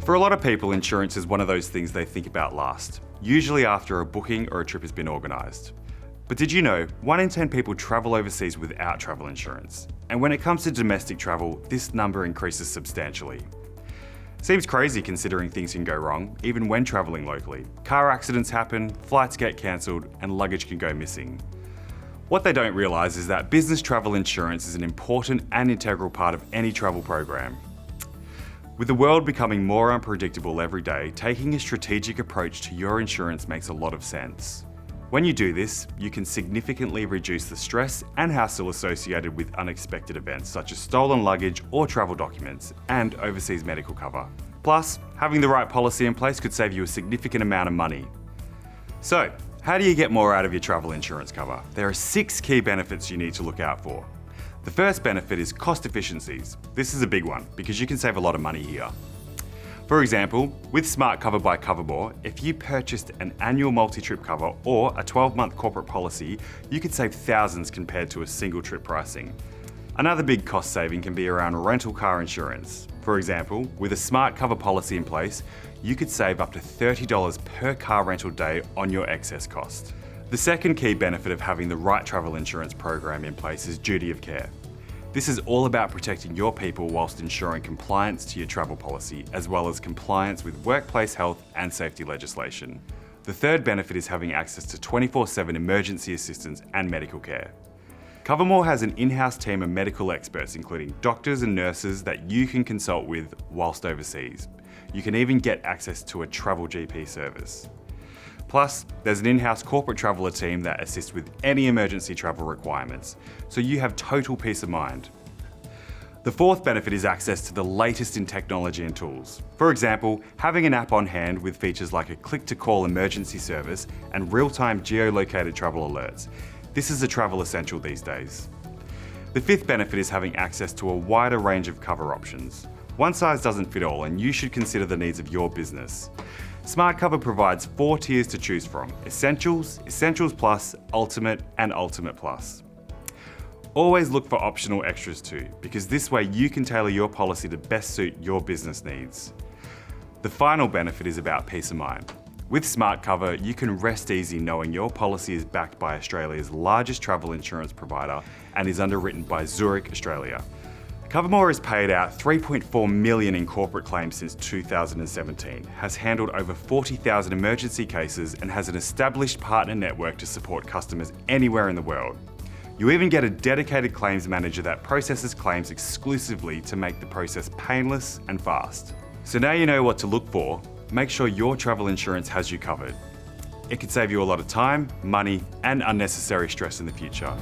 For a lot of people, insurance is one of those things they think about last, usually after a booking or a trip has been organised. But did you know, 1 in 10 people travel overseas without travel insurance? And when it comes to domestic travel, this number increases substantially. Seems crazy considering things can go wrong, even when travelling locally. Car accidents happen, flights get cancelled, and luggage can go missing. What they don't realise is that business travel insurance is an important and integral part of any travel program. With the world becoming more unpredictable every day, taking a strategic approach to your insurance makes a lot of sense. When you do this, you can significantly reduce the stress and hassle associated with unexpected events such as stolen luggage or travel documents and overseas medical cover. Plus, having the right policy in place could save you a significant amount of money. So, how do you get more out of your travel insurance cover? There are 6 key benefits you need to look out for. The first benefit is cost efficiencies. This is a big one because you can save a lot of money here. For example, with Smart Cover by Covermore, if you purchased an annual multi-trip cover or a 12-month corporate policy, you could save thousands compared to a single trip pricing. Another big cost saving can be around rental car insurance. For example, with a Smart Cover policy in place, you could save up to $30 per car rental day on your excess cost. The second key benefit of having the right travel insurance program in place is duty of care. This is all about protecting your people whilst ensuring compliance to your travel policy, as well as compliance with workplace health and safety legislation. The third benefit is having access to 24/7 emergency assistance and medical care. Covermore has an in-house team of medical experts, including doctors and nurses that you can consult with whilst overseas. You can even get access to a travel GP service. Plus, there's an in-house corporate traveller team that assists with any emergency travel requirements, so you have total peace of mind. The fourth benefit is access to the latest in technology and tools. For example, having an app on hand with features like a click-to-call emergency service and real-time geolocated travel alerts. This is a travel essential these days. The fifth benefit is having access to a wider range of cover options. One size doesn't fit all, and you should consider the needs of your business. Smart Cover provides 4 tiers to choose from: Essentials, Essentials Plus, Ultimate, and Ultimate Plus. Always look for optional extras too, because this way you can tailor your policy to best suit your business needs. The final benefit is about peace of mind. With Smart Cover, you can rest easy knowing your policy is backed by Australia's largest travel insurance provider and is underwritten by Zurich, Australia. Covermore has paid out $3.4 million in corporate claims since 2017, has handled over 40,000 emergency cases, and has an established partner network to support customers anywhere in the world. You even get a dedicated claims manager that processes claims exclusively to make the process painless and fast. So now you know what to look for. Make sure your travel insurance has you covered. It could save you a lot of time, money, and unnecessary stress in the future.